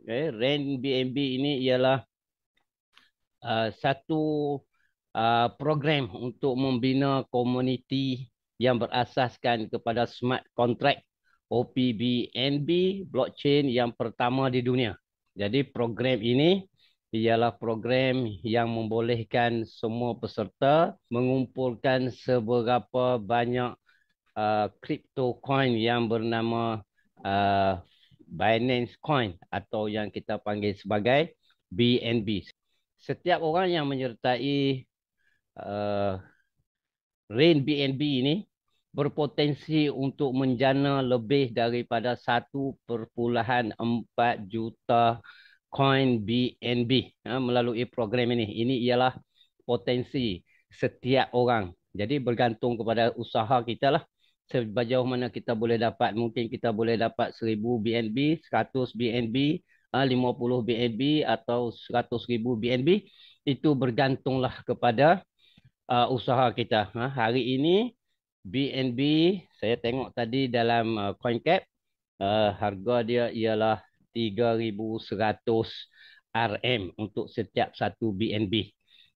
Rent BNB ini ialah satu program untuk membina komuniti yang berasaskan kepada smart contract OPBNB blockchain yang pertama di dunia. Jadi program ini ialah program yang membolehkan semua peserta mengumpulkan seberapa banyak crypto coin yang bernama uh, Binance Coin atau yang kita panggil sebagai BNB. Setiap orang yang menyertai uh, RAIN BNB ini berpotensi untuk menjana lebih daripada 1,4 juta coin BNB melalui program ini. Ini ialah potensi setiap orang. Jadi bergantung kepada usaha kita lah. Sejauh mana kita boleh dapat, mungkin kita boleh dapat 1,000 BNB, 100 BNB, 50 BNB atau 100,000 BNB. Itu bergantunglah kepada usaha kita. Hari ini BNB saya tengok tadi dalam CoinCap harga dia ialah 3,100 RM untuk setiap satu BNB.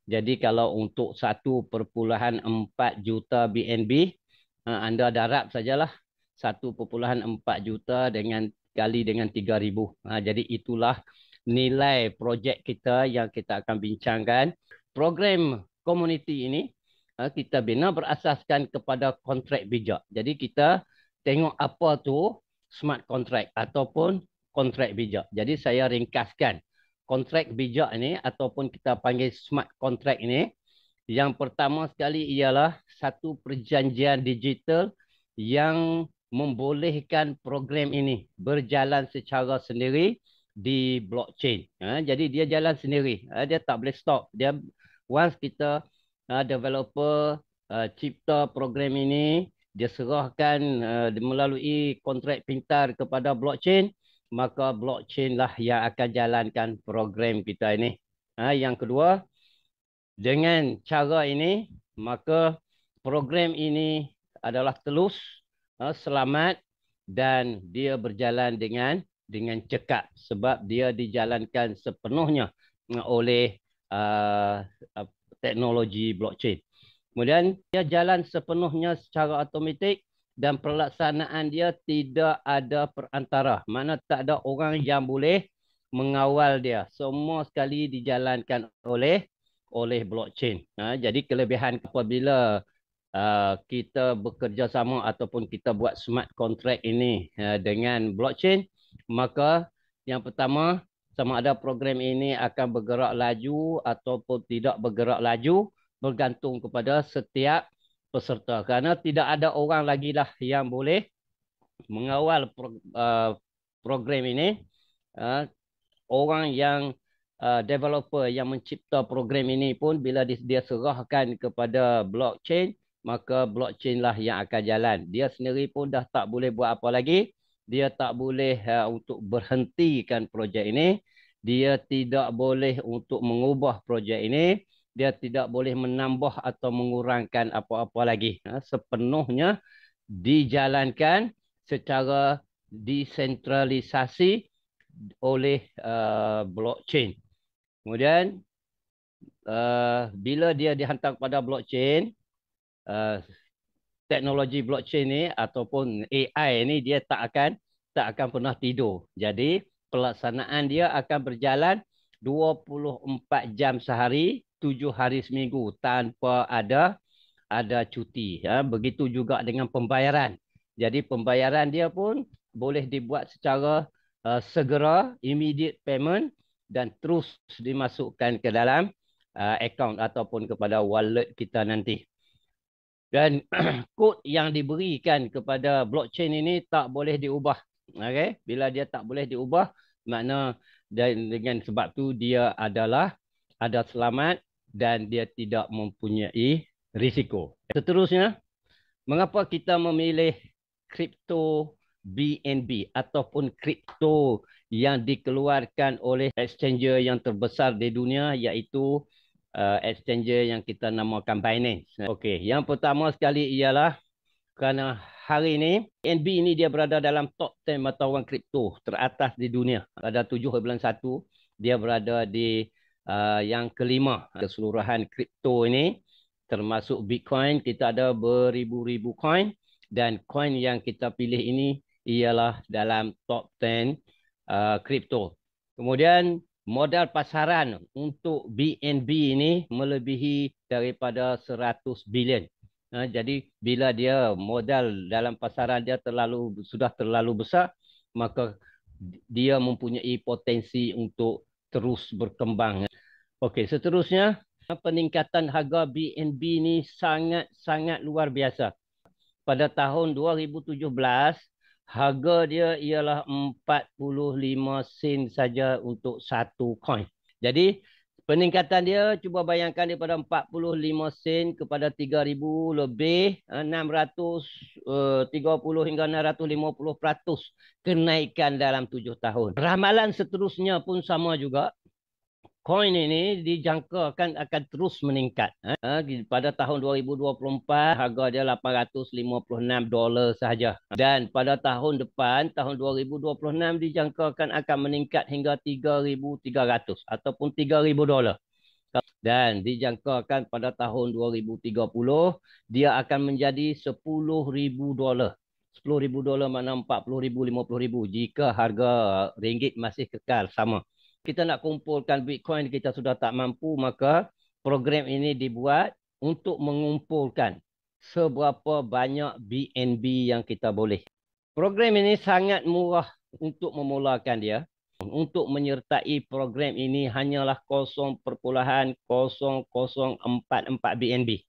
Jadi kalau untuk 1,4 juta BNB anda darab sajalah 1,4 juta dengan kali dengan 3,000. Jadi itulah nilai projek kita yang kita akan bincangkan. Program komuniti ini kita bina berasaskan kepada kontrak bijak. Jadi kita tengok apa tu smart contract ataupun kontrak bijak. Jadi saya ringkaskan kontrak bijak ini ataupun kita panggil smart contract ini. Yang pertama sekali ialah satu perjanjian digital yang membolehkan program ini berjalan secara sendiri di blockchain. Jadi dia jalan sendiri. Dia tak boleh stop. Dia once kita developer cipta program ini, dia serahkan melalui kontrak pintar kepada blockchain, maka blockchain lah yang akan jalankan program kita ini. Yang kedua, dengan cara ini, maka program ini adalah telus, selamat dan dia berjalan dengan cekap sebab dia dijalankan sepenuhnya oleh teknologi blockchain. Kemudian dia jalan sepenuhnya secara automatik dan pelaksanaan dia tidak ada perantara. Mana tak ada orang yang boleh mengawal dia. Semua sekali dijalankan oleh blockchain. Jadi kelebihan apabila kita bekerjasama ataupun kita buat smart contract ini dengan blockchain, maka yang pertama, sama ada program ini akan bergerak laju ataupun tidak bergerak laju bergantung kepada setiap peserta. Kerana tidak ada orang lagi lah yang boleh mengawal program ini. Orang yang developer yang mencipta program ini pun bila dia serahkan kepada blockchain, maka blockchain lah yang akan jalan. Dia sendiri pun dah tak boleh buat apa lagi. Dia tak boleh untuk berhentikan projek ini. Dia tidak boleh untuk mengubah projek ini. Dia tidak boleh menambah atau mengurangkan apa-apa lagi. Sepenuhnya dijalankan secara desentralisasi oleh blockchain. Kemudian bila dia dihantar kepada blockchain, teknologi blockchain ni ataupun AI ni dia tak akan pernah tidur. Jadi pelaksanaan dia akan berjalan 24 jam sehari, 7 hari seminggu tanpa ada cuti. Begitu juga dengan pembayaran. Jadi pembayaran dia pun boleh dibuat secara segera, immediate payment dan terus dimasukkan ke dalam account ataupun kepada wallet kita nanti. Dan kod yang diberikan kepada blockchain ini tak boleh diubah. Okay? Bila dia tak boleh diubah, makna dengan sebab tu dia ada selamat dan dia tidak mempunyai risiko. Seterusnya, mengapa kita memilih kripto BNB ataupun kripto yang dikeluarkan oleh exchanger yang terbesar di dunia, iaitu exchanger yang kita namakan Binance. Okey, yang pertama sekali ialah Kerana hari ini BNB ini dia berada dalam top 10 mata wang kripto teratas di dunia. Pada 7.1 dia berada di yang kelima keseluruhan kripto ini, termasuk Bitcoin. Kita ada beribu-ribu coin, dan coin yang kita pilih ini ialah dalam top 10 kripto. Kemudian modal pasaran untuk BNB ini melebihi daripada 100 bilion. Jadi bila dia modal dalam pasaran dia sudah terlalu besar, maka dia mempunyai potensi untuk terus berkembang. Okey, seterusnya peningkatan harga BNB ini sangat luar biasa. Pada tahun 2017, harga dia ialah 45 sen saja untuk satu coin. Jadi peningkatan dia, cuba bayangkan daripada 45 sen kepada 3,000 lebih, 630 hingga 650% kenaikan dalam 7 tahun. Ramalan seterusnya pun sama juga. Koin ini dijangkakan akan terus meningkat. Pada tahun 2024, harga dia $856 sahaja. Dan pada tahun depan, tahun 2026, dijangkakan akan meningkat hingga 3,300 ataupun $3,000. Dan dijangkakan pada tahun 2030, dia akan menjadi $10,000. $10,000 makna 40,000, 50,000 jika harga ringgit masih kekal sama. Kita nak kumpulkan Bitcoin, kita sudah tak mampu, maka program ini dibuat untuk mengumpulkan seberapa banyak BNB yang kita boleh. Program ini sangat murah untuk memulakan dia. Untuk menyertai program ini hanyalah 0,0044 BNB.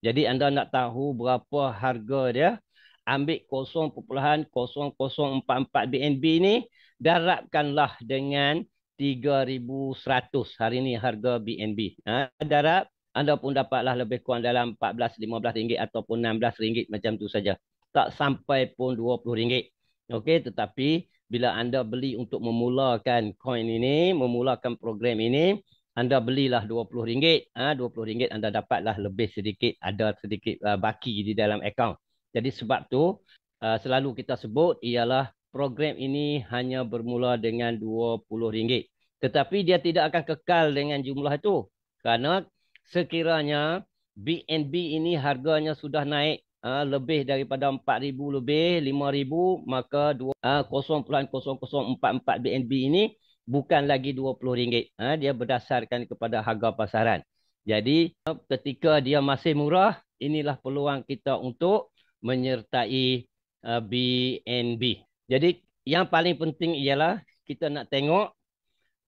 Jadi anda nak tahu berapa harga dia, ambil 0,0044 BNB ni, darabkanlah dengan 3,100 hari ini harga BNB. Darab, anda pun dapatlah lebih kurang dalam 14-15 ringgit ataupun 16 ringgit macam tu saja. Tak sampai pun 20 ringgit. Okey, tetapi bila anda beli untuk memulakan coin ini, memulakan program ini, anda belilah 20 ringgit. 20 ringgit anda dapatlah lebih sedikit, ada sedikit baki di dalam akaun. Jadi sebab tu selalu kita sebut ialah program ini hanya bermula dengan 20 ringgit. Tetapi dia tidak akan kekal dengan jumlah itu. Kerana sekiranya BNB ini harganya sudah naik lebih daripada 4,000 lebih, 5,000, maka 0,0044 BNB ini bukan lagi 20 ringgit. Dia berdasarkan kepada harga pasaran. Jadi ketika dia masih murah, inilah peluang kita untuk menyertai BNB. Jadi yang paling penting ialah kita nak tengok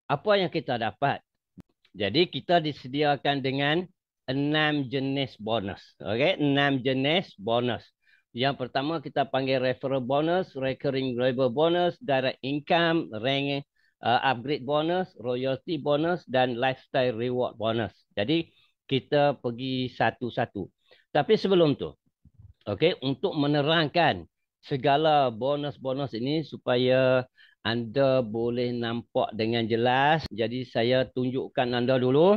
apa yang kita dapat. Jadi kita disediakan dengan 6 jenis bonus. Okey, 6 jenis bonus. Yang pertama kita panggil referral bonus, recurring revenue bonus, direct income, rank upgrade bonus, royalty bonus dan lifestyle reward bonus. Jadi kita pergi satu-satu. Tapi sebelum tu, okey, untuk menerangkan segala bonus-bonus ini supaya anda boleh nampak dengan jelas. Jadi saya tunjukkan anda dulu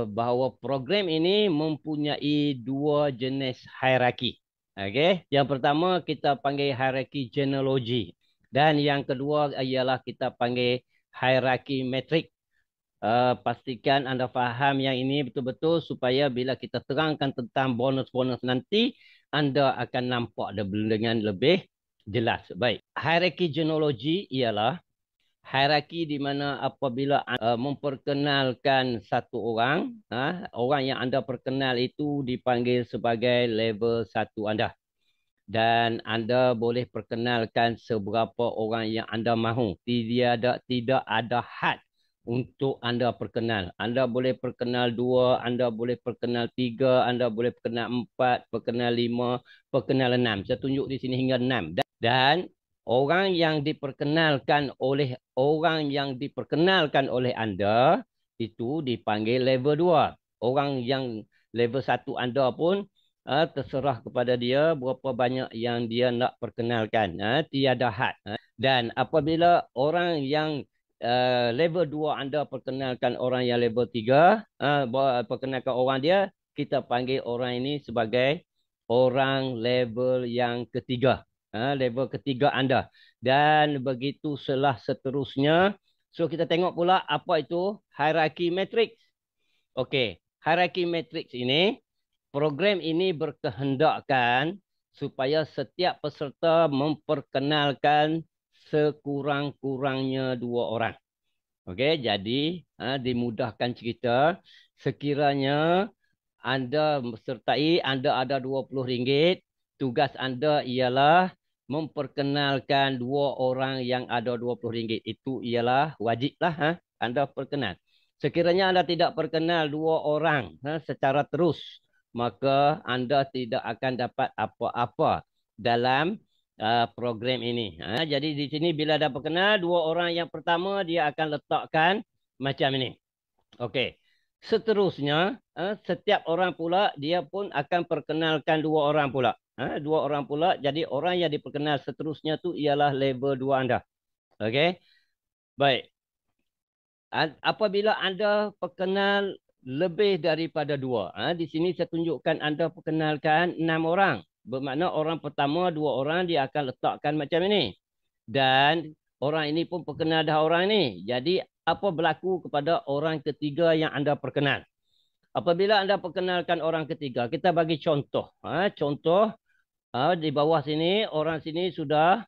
bahawa program ini mempunyai 2 jenis hierarki. Okey, yang pertama kita panggil hierarki genealogy dan yang kedua ialah kita panggil hierarki metrik. Pastikan anda faham yang ini betul-betul supaya bila kita terangkan tentang bonus-bonus nanti, anda akan nampak dengan lebih jelas. Baik, hierarki genealogy ialah hierarki di mana apabila memperkenalkan satu orang, orang yang anda perkenal itu dipanggil sebagai level 1 anda. Dan anda boleh perkenalkan seberapa orang yang anda mahu. Tidak ada had untuk anda perkenal. Anda boleh perkenal 2, anda boleh perkenal 3, anda boleh perkenal 4, perkenal 5, perkenal 6. Saya tunjuk di sini hingga 6. Dan orang yang diperkenalkan oleh anda itu dipanggil level 2. Orang yang level 1 anda pun terserah kepada dia berapa banyak yang dia nak perkenalkan. Tiada had. Dan apabila orang yang level 2 anda perkenalkan orang yang level 3, perkenalkan orang dia, kita panggil orang ini sebagai orang level yang ketiga. Level ketiga anda. Dan begitu seterusnya. So kita tengok pula apa itu hierarchy matrix. Okey, hierarchy matrix ini, program ini berkehendakkan supaya setiap peserta memperkenalkan sekurang-kurangnya 2 orang. Okey, jadi dimudahkan cerita, sekiranya anda mesertai, anda ada RM20, tugas anda ialah memperkenalkan 2 orang yang ada RM20. Itu ialah wajiblah anda perkenal. Sekiranya anda tidak perkenal 2 orang secara terus, maka anda tidak akan dapat apa-apa dalam program ini. Jadi di sini bila dah perkenal 2 orang yang pertama, dia akan letakkan macam ini. Okey. Seterusnya, setiap orang pula dia pun akan perkenalkan 2 orang pula. 2 orang pula. Jadi orang yang diperkenal seterusnya tu ialah level 2 anda. Okey. Baik. Apabila anda perkenal lebih daripada 2. Di sini saya tunjukkan anda perkenalkan 6 orang. Bermakna orang pertama 2 orang dia akan letakkan macam ini. Dan orang ini pun perkenal dah orang ini. Jadi apa berlaku kepada orang ketiga yang anda perkenal? Apabila anda perkenalkan orang ketiga, kita bagi contoh. Contoh di bawah sini, orang sini sudah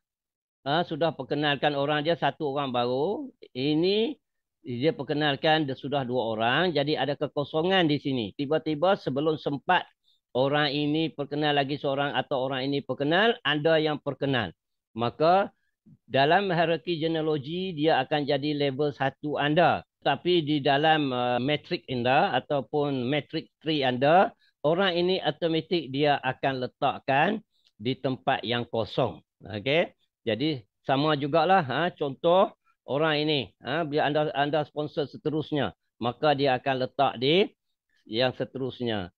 perkenalkan orang dia 1 orang baru. Ini dia perkenalkan dia sudah 2 orang. Jadi ada kekosongan di sini. Tiba-tiba sebelum sempat orang ini perkenal lagi seorang atau orang ini perkenal, anda yang perkenal. Maka dalam hierarki genealogi dia akan jadi level 1 anda. Tapi di dalam matrix anda ataupun matrix tree anda, orang ini automatik dia akan letakkan di tempat yang kosong. Okey. Jadi sama jugalah contoh orang ini bila anda sponsor seterusnya, maka dia akan letak di yang seterusnya.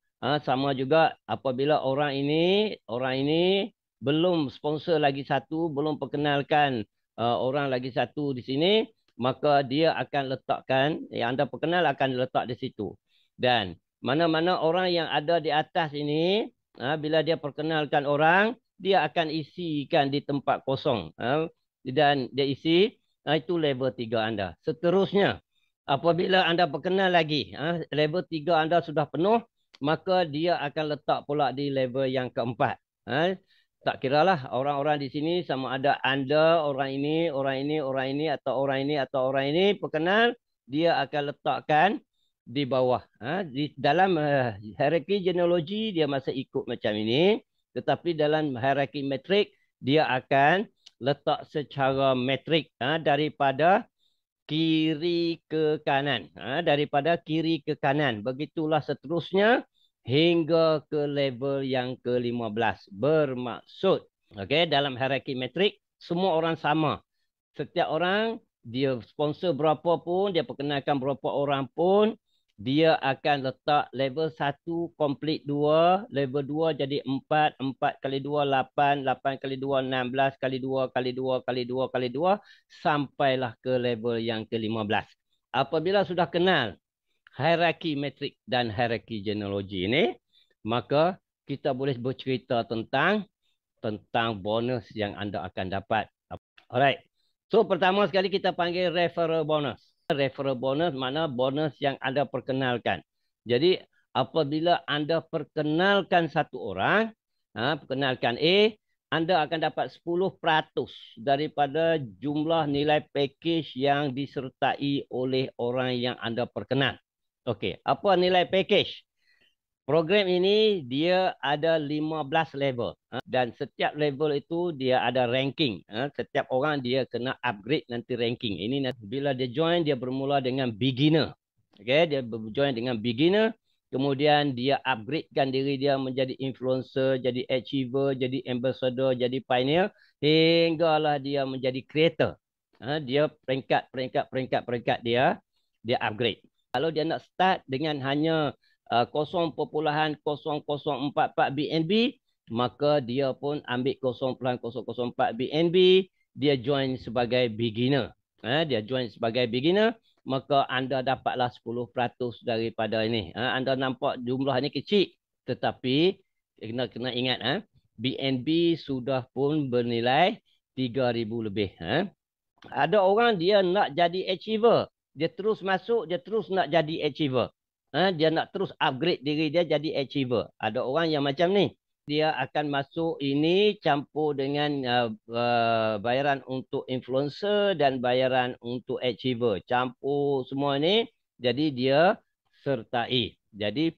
Sama juga apabila orang ini belum sponsor lagi satu, belum perkenalkan orang lagi satu di sini, maka dia akan letakkan, yang anda perkenal akan letak di situ. Dan mana-mana orang yang ada di atas ini, bila dia perkenalkan orang, dia akan isikan di tempat kosong. Dan dia isi, itu level 3 anda. Seterusnya, apabila anda perkenal lagi, level 3 anda sudah penuh, maka dia akan letak pula di level yang keempat. Tak kiralah orang-orang di sini sama ada anda, orang ini, orang ini, orang ini, atau orang ini, atau orang ini perkenal, dia akan letakkan di bawah. Di dalam hierarki genealogi dia masih ikut macam ini, tetapi dalam hierarki metrik dia akan letak secara metrik daripada kiri ke kanan. Daripada kiri ke kanan. Begitulah seterusnya hingga ke level yang ke-15. Bermaksud, dalam hierarki metrik, semua orang sama. Setiap orang, dia sponsor berapa pun, dia perkenalkan berapa orang pun, dia akan letak level 1 complete 2, level 2 jadi 4, 4 kali 2 8, 8 kali 2 16, kali 2 kali 2 kali 2 kali 2 sampailah ke level yang ke-15. Apabila sudah kenal hierarki metrik dan hierarki genealogi ini, maka kita boleh bercerita tentang bonus yang anda akan dapat. Alright. So pertama sekali kita panggil referral bonus. Referral bonus makna bonus yang anda perkenalkan. Jadi apabila anda perkenalkan satu orang, perkenalkan A, anda akan dapat 10% daripada jumlah nilai package yang disertai oleh orang yang anda perkenal. Okey, apa nilai package? Program ini dia ada 15 level. Dan setiap level itu dia ada ranking. Setiap orang dia kena upgrade nanti ranking. Ini nanti bila dia join, dia bermula dengan beginner. Okay, dia join dengan beginner. Kemudian dia upgradekan diri dia menjadi influencer, jadi achiever, jadi ambassador, jadi pioneer. Hinggalah dia menjadi creator. Dia peringkat dia upgrade. Kalau dia nak start dengan hanya 0.004 BNB, maka dia pun ambil 0.004 BNB, dia join sebagai beginner. Dia join sebagai beginner, maka anda dapatlah 10% daripada ini. Anda nampak jumlah ini kecil, tetapi kena ingat BNB sudah pun bernilai 3,000 lebih. Ada orang dia nak jadi achiever. Dia terus masuk, dia terus nak jadi achiever. Dia nak terus upgrade diri dia jadi achiever. Ada orang yang macam ni. Dia akan masuk ini campur dengan bayaran untuk influencer dan bayaran untuk achiever. Campur semua ni. Jadi dia sertai. Jadi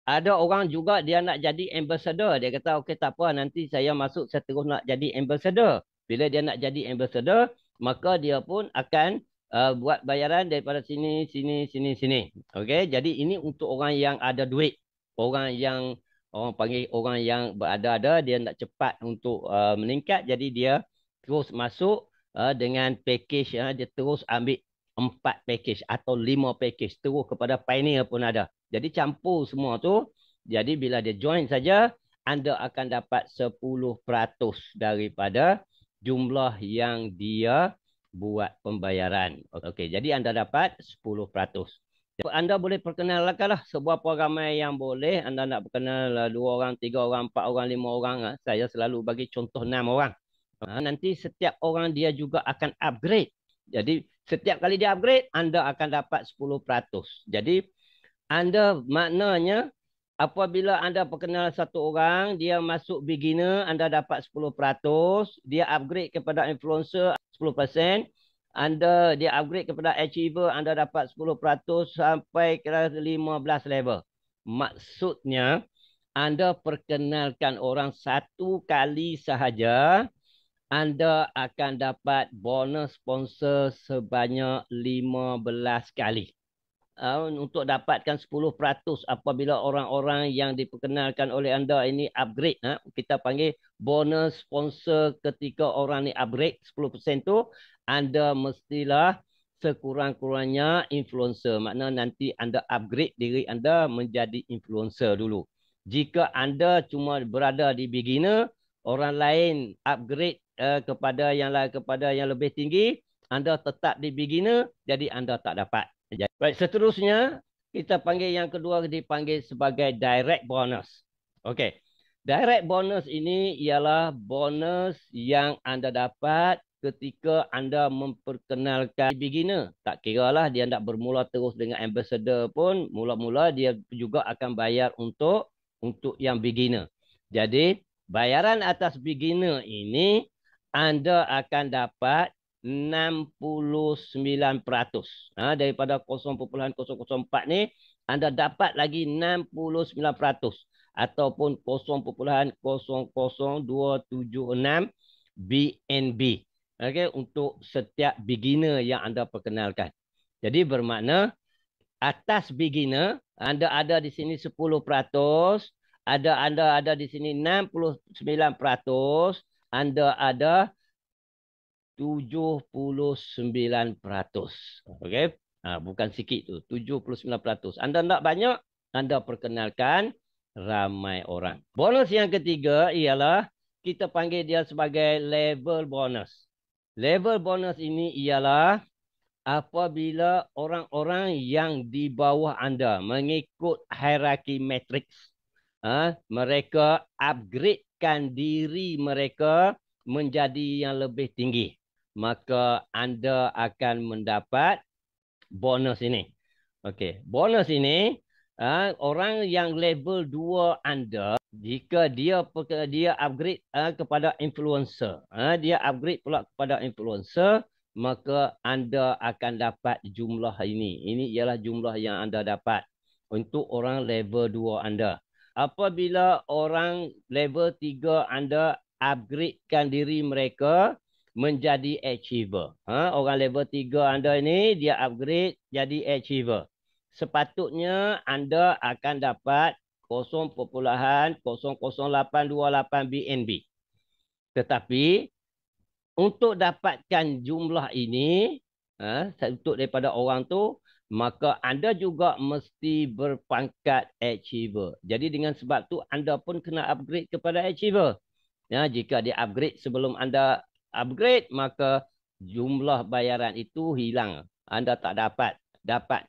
ada orang juga dia nak jadi ambassador. Dia kata, okey tak apa, nanti saya masuk, saya terus nak jadi ambassador. Bila dia nak jadi ambassador, maka dia pun akan buat bayaran daripada sini, sini, sini, sini. Okey, jadi ini untuk orang yang ada duit. Orang panggil orang yang berada-ada, dia nak cepat untuk meningkat. Jadi dia terus masuk dengan package. Dia terus ambil 4 package atau 5 package. Terus kepada pioneer pun ada. Jadi campur semua tu. Jadi bila dia join saja, anda akan dapat 10% daripada jumlah yang dia buat pembayaran. Okey, jadi anda dapat 10%. Anda boleh perkenalkanlah sebuah program yang boleh. Anda nak perkenal 2 orang, 3 orang, 4 orang, 5 orang. Saya selalu bagi contoh 6 orang. Nanti setiap orang dia juga akan upgrade. Jadi setiap kali dia upgrade, anda akan dapat 10%. Jadi anda maknanya apabila anda perkenal satu orang, dia masuk beginner, anda dapat 10%. Dia upgrade kepada influencer 10%. Dia upgrade kepada achiever, anda dapat 10% sampai ke 15 level. Maksudnya, anda perkenalkan orang satu kali sahaja, anda akan dapat bonus sponsor sebanyak 15 kali. Untuk dapatkan 10% apabila orang-orang yang diperkenalkan oleh anda ini upgrade. Kita panggil bonus sponsor ketika orang ni upgrade 10% tu. Anda mestilah sekurang-kurangnya influencer. Maknanya nanti anda upgrade diri anda menjadi influencer dulu. Jika anda cuma berada di beginner, orang lain upgrade kepada yang lebih tinggi, anda tetap di beginner, jadi anda tak dapat. Baik, seterusnya kita panggil yang kedua dipanggil sebagai direct bonus. Okey. Direct bonus ini ialah bonus yang anda dapat ketika anda memperkenalkan beginner. Tak kiralah dia nak bermula terus dengan ambassador pun, mula-mula dia juga akan bayar untuk yang beginner. Jadi, bayaran atas beginner ini anda akan dapat 69%. Daripada 0,004 ni, anda dapat lagi 69% ataupun 0,00276 BNB. Okay, untuk setiap beginner yang anda perkenalkan. Jadi bermakna atas beginner, anda ada di sini 10%, anda ada di sini 69%, anda ada 79%. Okey. Bukan sikit tu. 79%. Anda nak banyak, anda perkenalkan ramai orang. Bonus yang ketiga ialah kita panggil dia sebagai level bonus. Level bonus ini ialah apabila orang-orang yang di bawah anda mengikut hierarki matrix, mereka upgradekan diri mereka menjadi yang lebih tinggi, maka anda akan mendapat bonus ini. Okey, bonus ini orang yang level 2 anda, jika dia upgrade kepada influencer, dia upgrade pula kepada influencer, maka anda akan dapat jumlah ini. Ini ialah jumlah yang anda dapat untuk orang level 2 anda. Apabila orang level 3 anda upgradekan diri mereka menjadi achiever. Orang level 3 anda ini dia upgrade jadi achiever. Sepatutnya anda akan dapat 0,00828 BNB. Tetapi untuk dapatkan jumlah ini, untuk daripada orang tu, maka anda juga mesti berpangkat achiever. Jadi dengan sebab tu anda pun kena upgrade kepada achiever. Jika dia upgrade sebelum anda upgrade, maka jumlah bayaran itu hilang. Anda tak dapat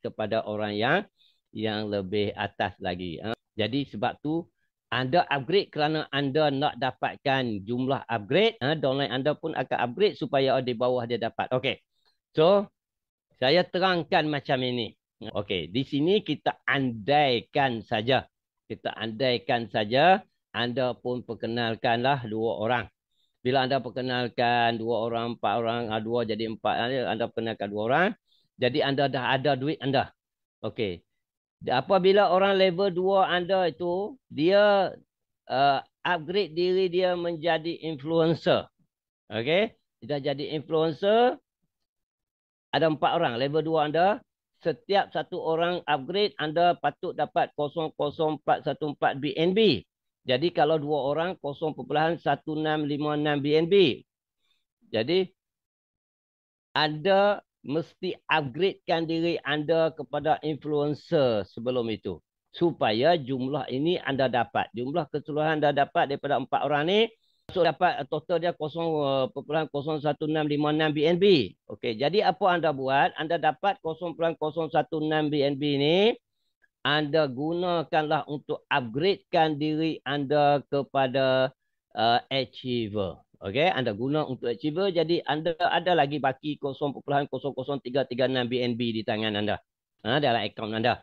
kepada orang yang lebih atas lagi. Jadi sebab tu Anda upgrade kerana anda nak dapatkan jumlah upgrade. Downline anda pun akan upgrade supaya di bawah dia dapat. Okey. So, saya terangkan macam ini. Okey, di sini kita andaikan saja. Kita andaikan saja anda pun perkenalkanlah 2 orang. Bila anda perkenalkan 2 orang, 4 orang, 2 jadi 4, anda perkenalkan 2 orang. Jadi anda dah ada duit anda. Okey. Apabila orang level 2 anda itu, dia upgrade diri dia menjadi influencer. Okey. Dia jadi influencer. Ada 4 orang level 2 anda. Setiap satu orang upgrade, anda patut dapat 0,0414 BNB. Jadi kalau 2 orang 0,1656 BNB. Jadi anda mesti upgradekan diri anda kepada influencer sebelum itu. Supaya jumlah ini anda dapat. Jumlah keseluruhan anda dapat daripada 4 orang ni. So dapat total dia 0,01656 BNB. Okey, jadi apa anda buat? Anda dapat 0,016 BNB ni. Anda gunakanlah untuk upgradekan diri anda kepada achiever. Okey, anda guna untuk achiever, jadi anda ada lagi baki 0,00336 BNB di tangan anda. Dalam akaun anda.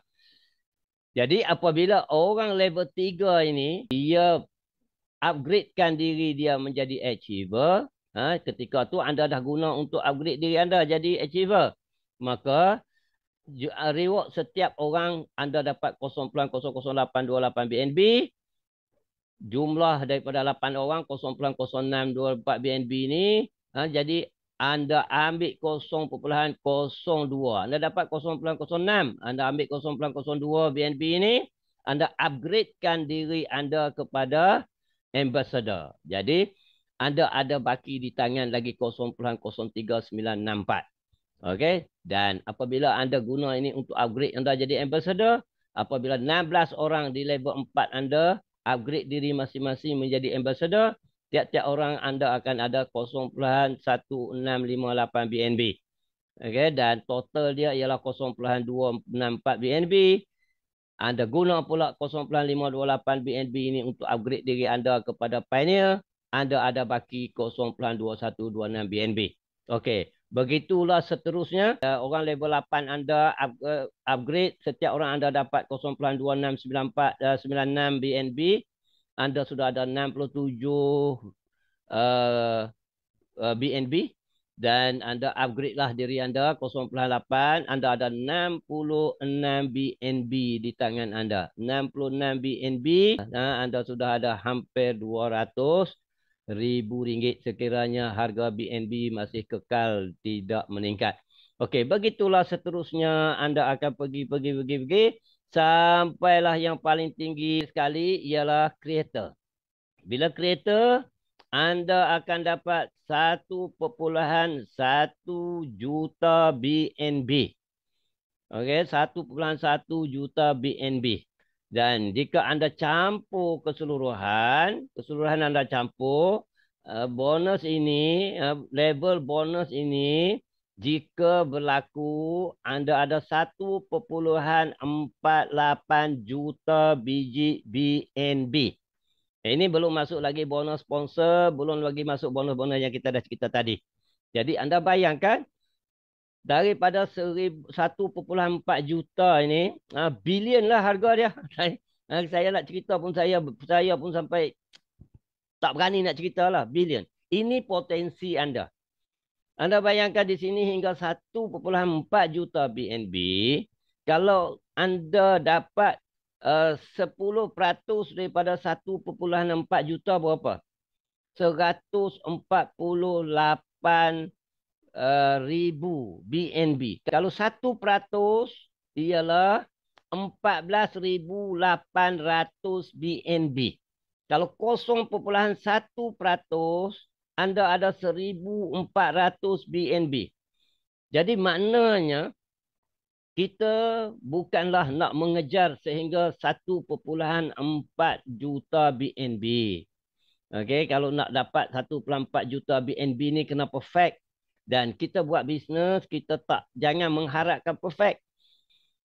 Jadi apabila orang level 3 ini, dia upgradekan diri dia menjadi achiever, ketika tu anda dah guna untuk upgrade diri anda jadi achiever, maka reward setiap orang anda dapat 0,00828 BNB. Jumlah daripada 8 orang 0,0624 BNB ni, jadi anda ambil 0,02. Anda dapat 0,06. Anda ambil 0,02 BNB ni, anda upgradekan diri anda kepada ambassador. Jadi anda ada baki di tangan lagi 0,03964. Okey, dan apabila anda guna ini untuk upgrade anda jadi ambassador, apabila 16 orang di level 4 anda upgrade diri masing-masing menjadi ambassador, tiap-tiap orang anda akan ada 0,1658 BNB. Okey, dan total dia ialah 0,264 BNB. Anda guna pula 0,528 BNB ini untuk upgrade diri anda kepada pioneer, anda ada baki 0,2126 BNB. Okey, begitulah seterusnya. Orang level 8 anda upgrade, setiap orang anda dapat 0,2696 BNB. Anda sudah ada 67 BNB. Dan anda upgrade lah diri anda 0,8. Anda ada 66 BNB di tangan anda. 66 BNB. Anda sudah ada hampir 200,000 ringgit sekiranya harga BNB masih kekal tidak meningkat. Okey, begitulah seterusnya anda akan pergi. Sampailah yang paling tinggi sekali ialah creator. Bila creator, anda akan dapat 1,1 juta BNB. Okey, 1,1 juta BNB. Dan jika anda campur keseluruhan anda campur, bonus ini, level bonus ini, jika berlaku, anda ada 1,48 juta biji BNB. Ini belum masuk lagi bonus sponsor, belum lagi masuk bonus-bonus yang kita dah cerita tadi. Jadi anda bayangkan, daripada 1,4 juta ini, bilion lah harga dia. Saya nak cerita pun saya pun sampai tak berani nak cerita lah, bilion. Ini potensi anda. Anda bayangkan di sini hingga 1,4 juta BNB. Kalau anda dapat 10% daripada 1,4 juta berapa? 148 ribu BNB. Kalau 1% ialah 14,800 BNB. Kalau 0,1% anda ada 1,400 BNB. Jadi maknanya kita bukanlah nak mengejar sehingga 1,4 juta BNB. Okey, kalau nak dapat 1,4 juta BNB ni kena perfect. Dan kita buat bisnes, kita jangan mengharapkan perfect.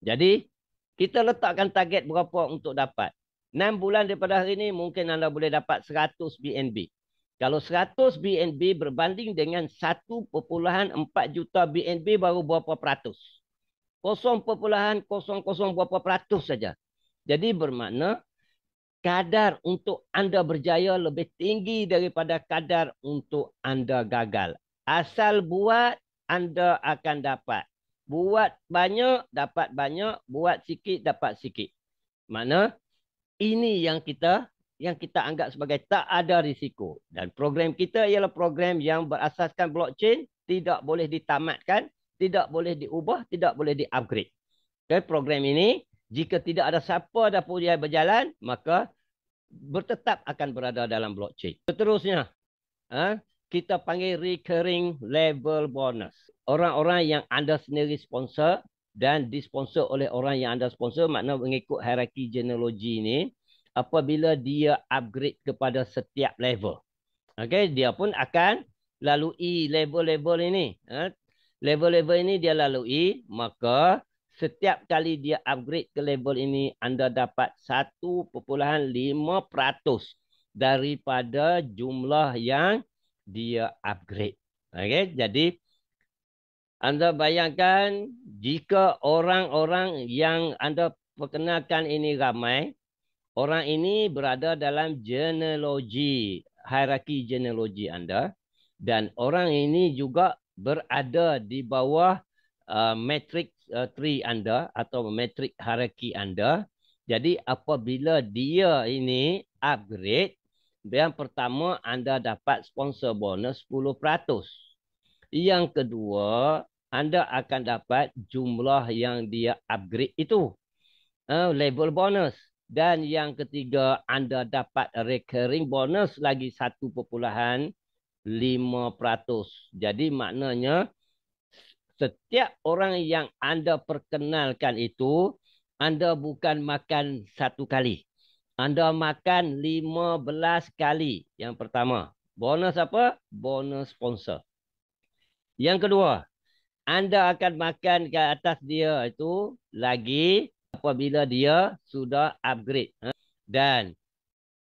Jadi, kita letakkan target berapa untuk dapat. 6 bulan daripada hari ini mungkin anda boleh dapat 100 BNB. Kalau 100 BNB berbanding dengan 1,4 juta BNB baru berapa peratus? 0,00 berapa peratus saja. Jadi bermakna kadar untuk anda berjaya lebih tinggi daripada kadar untuk anda gagal. Asal buat, anda akan dapat. Buat banyak, dapat banyak. Buat sikit, dapat sikit. Makna ini yang kita anggap sebagai tak ada risiko. Dan program kita ialah program yang berasaskan blockchain, tidak boleh ditamatkan, tidak boleh diubah, tidak boleh di-upgrade. Okay, program ini, jika tidak ada siapa dah pun dia berjalan, maka bertetap akan berada dalam blockchain. Seterusnya, kita panggil recurring level bonus. Orang-orang yang anda sendiri sponsor dan disponsor oleh orang yang anda sponsor, makna mengikut hierarki genealogi ini, apabila dia upgrade kepada setiap level. Okay, dia pun akan lalui level-level ini. Level-level ini dia lalui, maka setiap kali dia upgrade ke level ini, anda dapat 1,5% daripada jumlah yang dia upgrade. Okay, jadi anda bayangkan jika orang-orang yang anda perkenalkan ini ramai, orang ini berada dalam genealogi, hierarki genealogi anda, dan orang ini juga berada di bawah matrix tree anda atau matrix hierarki anda. Jadi apabila dia ini upgrade, yang pertama anda dapat sponsor bonus 10%. Yang kedua, anda akan dapat jumlah yang dia upgrade itu. Level bonus. Dan yang ketiga, anda dapat recurring bonus lagi 1,5%. Jadi maknanya, setiap orang yang anda perkenalkan itu, anda bukan makan satu kali. Anda makan 15 kali. Yang pertama, bonus apa? Bonus sponsor. Yang kedua, anda akan makan ke atas dia itu lagi apabila dia sudah upgrade. Dan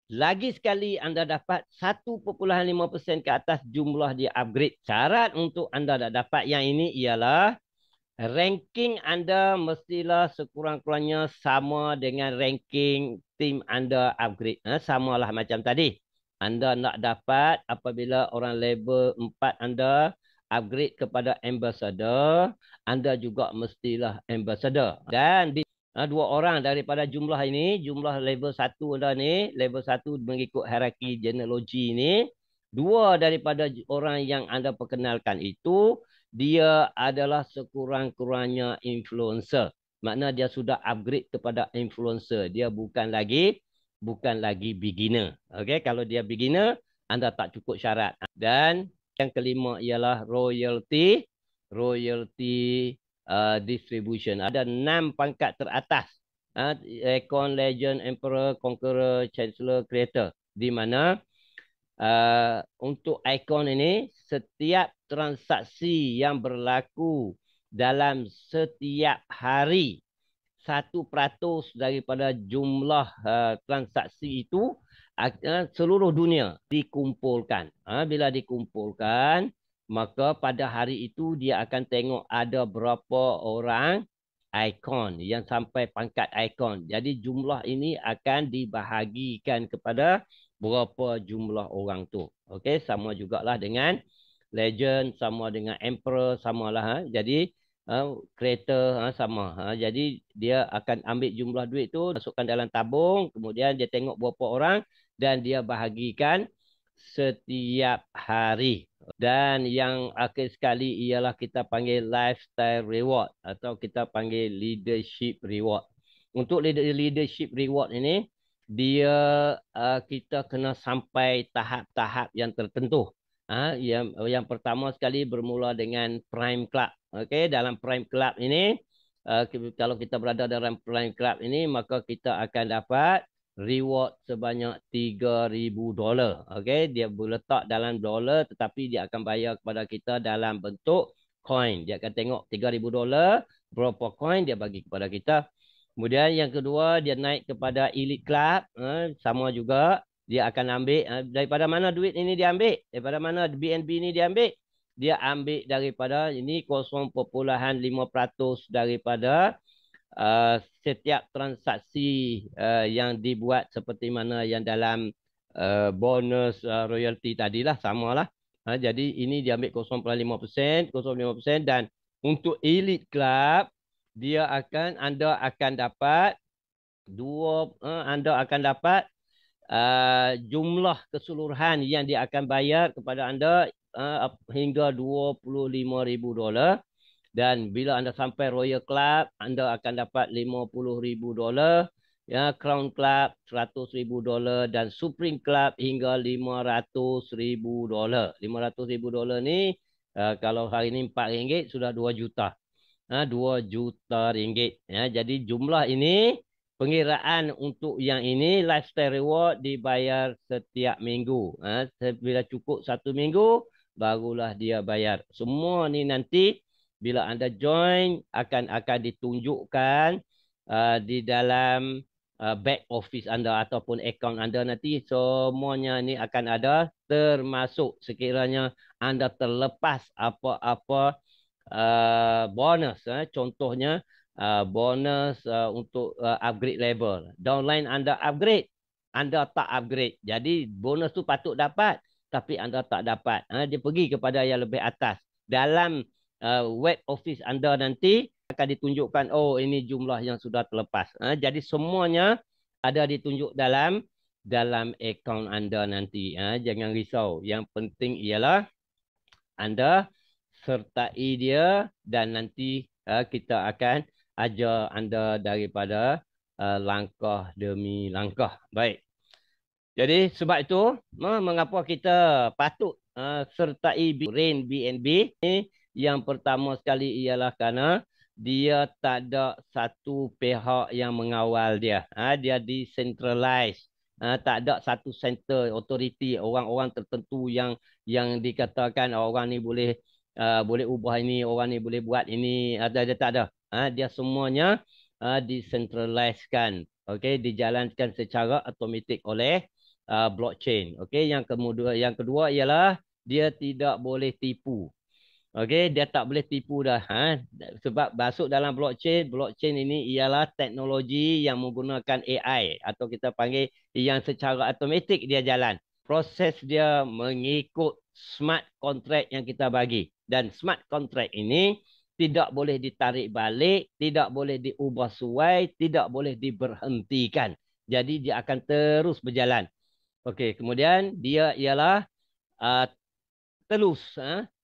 lagi sekali anda dapat 1,5% ke atas jumlah dia upgrade. Syarat untuk anda dapat yang ini ialah ranking anda mestilah sekurang-kurangnya sama dengan ranking tim anda upgrade. Samalah macam tadi. Anda nak dapat apabila orang level 4 anda upgrade kepada ambassador, anda juga mestilah ambassador. Dan dua orang daripada jumlah ini, jumlah level 1 anda ni, level 1 mengikut hierarki genealogi ini, dua daripada orang yang anda perkenalkan itu, dia adalah sekurang-kurangnya influencer. Makna dia sudah upgrade kepada influencer. Dia bukan lagi beginner. Okay, kalau dia beginner, anda tak cukup syarat. Dan yang kelima ialah royalty distribution. Ada 6 pangkat teratas. Icon, Legend, Emperor, Conqueror, Chancellor, Creator. Di mana untuk icon ini, setiap transaksi yang berlaku dalam setiap hari, 1% daripada jumlah transaksi itu seluruh dunia dikumpulkan. Bila dikumpulkan, maka pada hari itu dia akan tengok ada berapa orang ikon yang sampai pangkat ikon. Jadi jumlah ini akan dibahagikan kepada berapa jumlah orang tu. Okey, sama jugalah dengan legend, sama dengan emperor, samalah. Jadi creator sama. Jadi dia akan ambil jumlah duit tu, masukkan dalam tabung, kemudian dia tengok berapa orang dan dia bahagikan setiap hari. Dan yang akhir sekali ialah kita panggil lifestyle reward atau kita panggil leadership reward. Untuk leadership reward ini, dia kita kena sampai tahap-tahap yang tertentu. Yang pertama sekali bermula dengan Prime Club. Okay, dalam Prime Club ini, kalau kita berada dalam Prime Club ini, maka kita akan dapat reward sebanyak $3,000. Okay, dia letak dalam dolar, tetapi dia akan bayar kepada kita dalam bentuk coin. Dia akan tengok $3,000, berapa coin dia bagi kepada kita. Kemudian yang kedua dia naik kepada Elite Club, sama juga dia akan ambil daripada mana duit ini diambil, daripada mana BNB ini diambil, dia ambil daripada ini 0.5% daripada setiap transaksi yang dibuat seperti mana yang dalam bonus royalty tadilah samalah. Jadi ini diambil 0.5%, 0.5% dan untuk Elite Club anda akan dapat anda akan dapat jumlah keseluruhan yang dia akan bayar kepada anda hingga $25,000. Dan bila anda sampai Royal Club, anda akan dapat $50,000. Ya, Crown Club $100,000 dan Supreme Club hingga $500,000. $500,000 ni kalau hari ni RM4 sudah 2 juta. 2 juta ringgit. Ya, jadi jumlah ini pengiraan untuk yang ini lifestyle reward dibayar setiap minggu. Bila cukup 1 minggu barulah dia bayar. Semua ni nanti bila anda join akan ditunjukkan di dalam back office anda ataupun account anda nanti semuanya ni akan ada termasuk sekiranya anda terlepas apa-apa bonus. Contohnya bonus untuk upgrade level. Downline anda upgrade, anda tak upgrade. Jadi bonus tu patut dapat tapi anda tak dapat. Dia pergi kepada yang lebih atas. Dalam web office anda nanti akan ditunjukkan, oh ini jumlah yang sudah terlepas. Jadi semuanya ada ditunjuk dalam akaun anda nanti. Jangan risau. Yang penting ialah anda sertai dia dan nanti kita akan ajar anda daripada langkah demi langkah. Baik. Jadi sebab itu mengapa kita patut sertai Rain BNB ni? Yang pertama sekali ialah kerana dia tak ada satu pihak yang mengawal dia. Dia decentralized. Tak ada satu center authority orang-orang tertentu yang dikatakan orang ni boleh ubah ini, orang ni boleh buat ini. Dia tak ada. Dia semuanya decentralized-kan. Okey, dijalankan secara automatik oleh blockchain. Okey, yang kedua ialah dia tidak boleh tipu. Okey, dia tak boleh tipu dah. Sebab masuk dalam blockchain ini ialah teknologi yang menggunakan AI atau kita panggil yang secara automatik dia jalan. Proses dia mengikut smart contract yang kita bagi. Dan smart contract ini tidak boleh ditarik balik, tidak boleh diubah suai, tidak boleh diberhentikan. Jadi dia akan terus berjalan. Okey, kemudian dia ialah telus.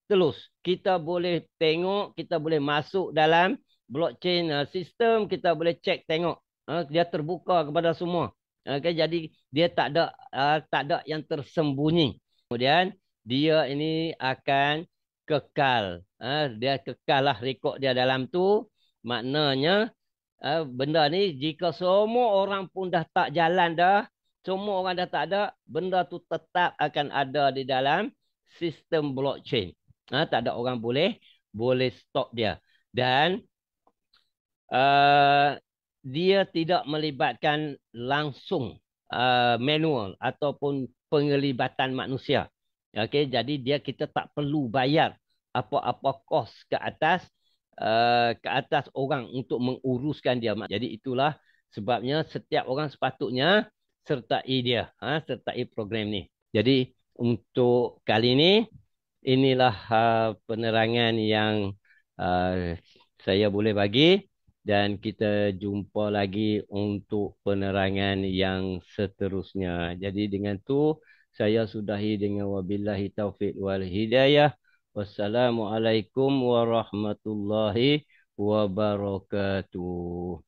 Telus. Kita boleh tengok, kita boleh masuk dalam blockchain sistem, kita boleh cek tengok. Dia terbuka kepada semua. Okay, jadi dia tak ada yang tersembunyi. Kemudian dia ini akan kekal. Dia kekal lah rekod dia dalam tu. Maknanya benda ni jika semua orang pun dah tak jalan dah, semua orang dah tak ada, benda tu tetap akan ada di dalam sistem blockchain. Tak ada orang boleh stop dia. Dan dia tidak melibatkan langsung manual ataupun penglibatan manusia. Okey, jadi kita tak perlu bayar apa-apa kos ke atas orang untuk menguruskan dia. Jadi itulah sebabnya setiap orang sepatutnya sertai dia, sertai program ni. Jadi untuk kali ini inilah penerangan yang saya boleh bagi dan kita jumpa lagi untuk penerangan yang seterusnya. Jadi dengan tu saya sudahi dengan wabillahi taufik wal hidayah. Wassalamualaikum warahmatullahi wabarakatuh.